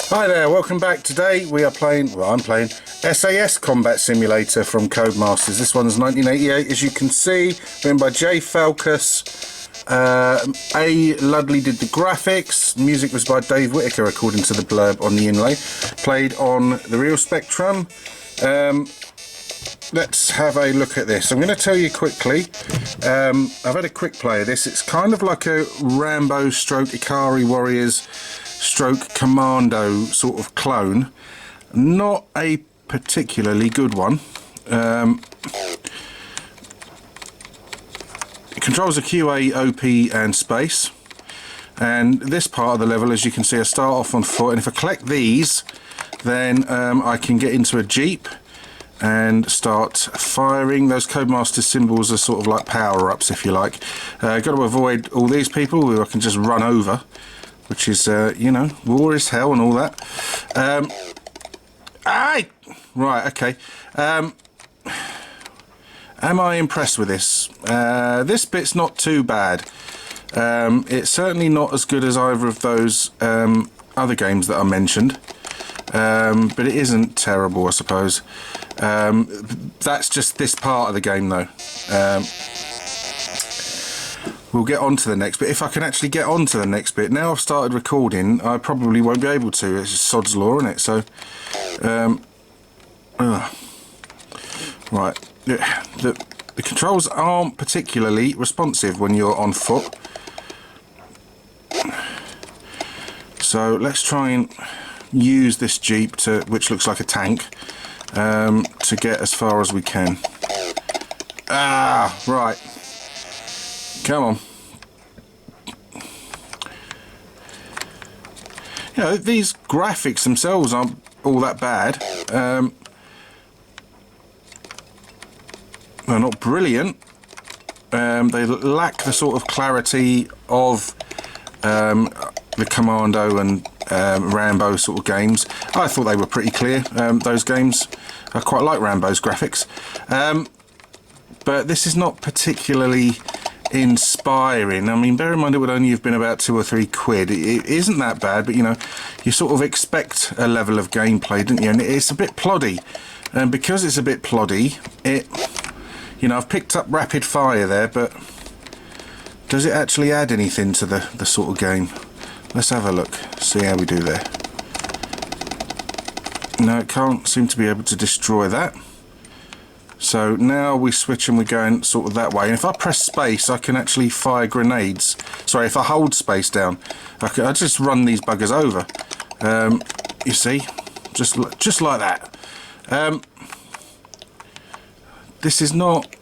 Hi there, welcome back. Today we are playing, well I'm playing, SAS Combat Simulator from Codemasters. This one's 1988, as you can see, written by J. Falkus. A. Ludley did the graphics. Music was by Dave Whittaker, according to the blurb on the inlay. Played on the Real Spectrum. Let's have a look at this. I'm going to tell you quickly. I've had a quick play of this. It's kind of like a Rambo stroke Ikari Warriors stroke Commando sort of clone. Not a particularly good one. It controls a QA, OP and space. And this part of the level, as you can see, I start off on foot, and if I collect these, then I can get into a Jeep and start firing. Those Codemasters symbols are sort of like power-ups, if you like. Got to avoid all these people who I can just run over, which is, you know, war is hell and all that. Right, okay. Am I impressed with this? This bit's not too bad. It's certainly not as good as either of those other games that I mentioned. But it isn't terrible, I suppose. That's just this part of the game, though. We'll get on to the next bit. If I can actually get on to the next bit. Now I've started recording, I probably won't be able to. It's just sod's law, isn't it? So, right. The controls aren't particularly responsive when you're on foot. So let's try and use this Jeep, which looks like a tank, to get as far as we can. Right. Come on. You know, these graphics themselves aren't all that bad. They're not brilliant. They lack the sort of clarity of the Commando and Rambo sort of games. I thought they were pretty clear, those games. I quite like Rambo's graphics. But this is not particularly inspiring. I mean, bear in mind it would only have been about £2 or £3. It isn't that bad, but you know, you sort of expect a level of gameplay, don't you? And it's a bit ploddy. And because it's a bit ploddy, you know, I've picked up rapid fire there, but does it actually add anything to the sort of game? Let's have a look, see how we do there. No, it can't seem to be able to destroy that. So now we switch and we're going sort of that way. And if I press space, I can actually fire grenades. Sorry, if I hold space down, I just run these buggers over. You see, just like that. This is not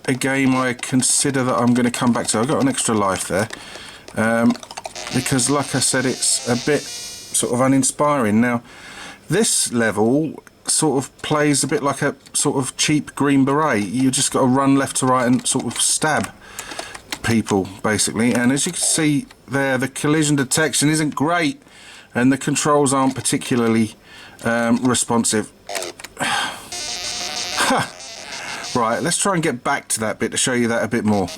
a game I consider that I'm going to come back to. I've got an extra life there. Because like I said, it's a bit sort of uninspiring. Now, this level sort of plays a bit like a sort of cheap Green Beret. You just got to run left to right and sort of stab people, basically. And as you can see there, the collision detection isn't great, and the controls aren't particularly responsive. Right, let's try and get back to that bit to show you that a bit more.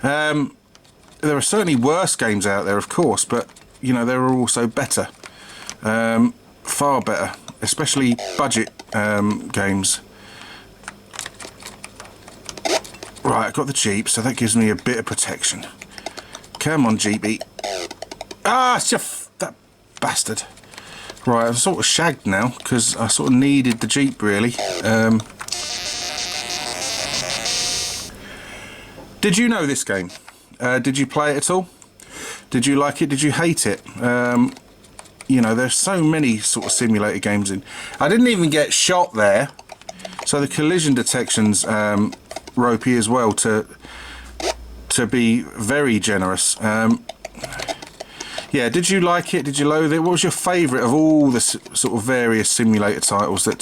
There are certainly worse games out there, of course, but you know, there are also better, far better, especially budget games. Right, I've got the Jeep, so that gives me a bit of protection. Come on, Jeepy. It's just that bastard. Right, I'm sort of shagged now because I sort of needed the Jeep, really. Did you know this game? Did you play it at all? Did you like it? Did you hate it? You know, there's so many sort of simulator games in. I didn't even get shot there, so the collision detection's ropey as well to be very generous. Yeah, did you like it? Did you loathe it? What was your favourite of all the sort of various simulator titles that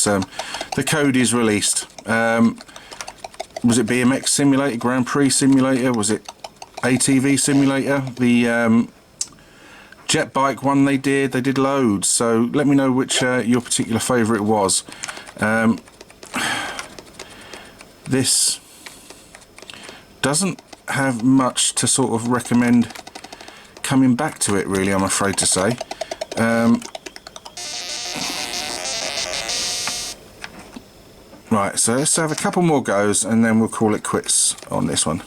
the Cody's released? Was it BMX Simulator, Grand Prix Simulator? Was it ATV Simulator? The jet bike one they did loads. So let me know which your particular favourite was. This doesn't have much to sort of recommend coming back to it, really, I'm afraid to say. Right, so let's have a couple more goes and then we'll call it quits on this one.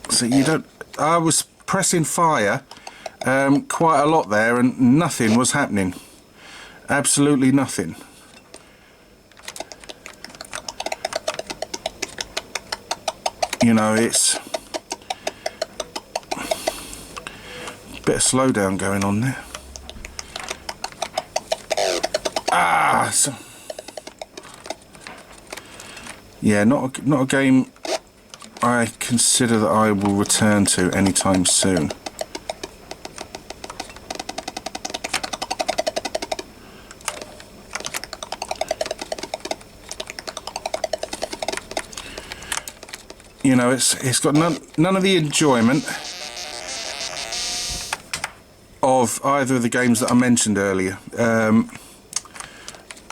So you don't... I was pressing fire quite a lot there and nothing was happening. Absolutely nothing. You know, it's a bit of slowdown going on there. So, yeah, not a game I consider that I will return to anytime soon. You know, it's got none of the enjoyment of either of the games that I mentioned earlier.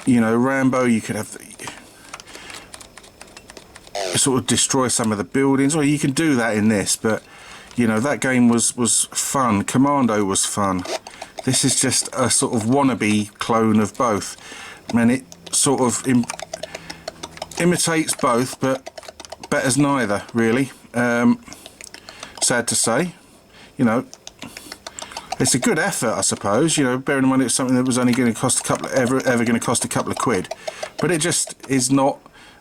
You know, Rambo, you could have sort of destroy some of the buildings, or you can do that in this, but you know, that game was fun. Commando was fun. This is just a sort of wannabe clone of both. And it sort of imitates both, but betters neither, really. Sad to say. You know, it's a good effort, I suppose, you know, bearing in mind it's something that was only going to cost a couple, ever going to cost a couple of quid. But it just is not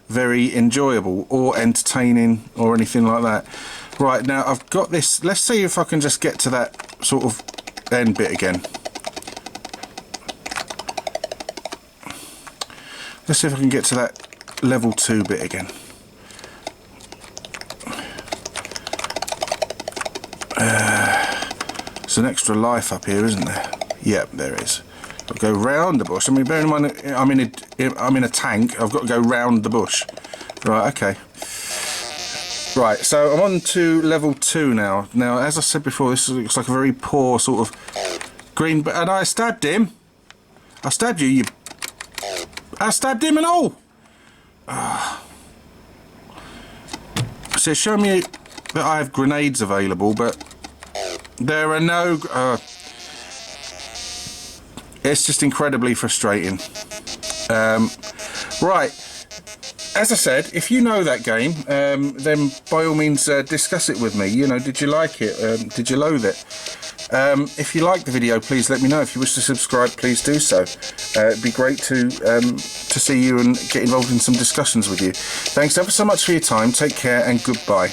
very enjoyable or entertaining or anything like that. Right, now I've got this. Let's see if I can just get to that sort of end bit again. Let's see if I can get to that level 2 bit again. There's an extra life up here, isn't there? Yep, there is. I'll go round the bush. I mean, bear in mind, I'm in a tank. I've got to go round the bush. Right, okay. Right, so I'm on to level 2 now. Now, as I said before, this looks like a very poor sort of green... And I stabbed him. I stabbed you, I stabbed him and all. So show me that I have grenades available, but there are no... it's just incredibly frustrating. Right, as I said, if you know that game, then by all means discuss it with me. You know, did you like it? Did you loathe it? If you liked the video, please let me know. If you wish to subscribe, please do so. It'd be great to see you and get involved in some discussions with you. Thanks ever so much for your time. Take care and goodbye.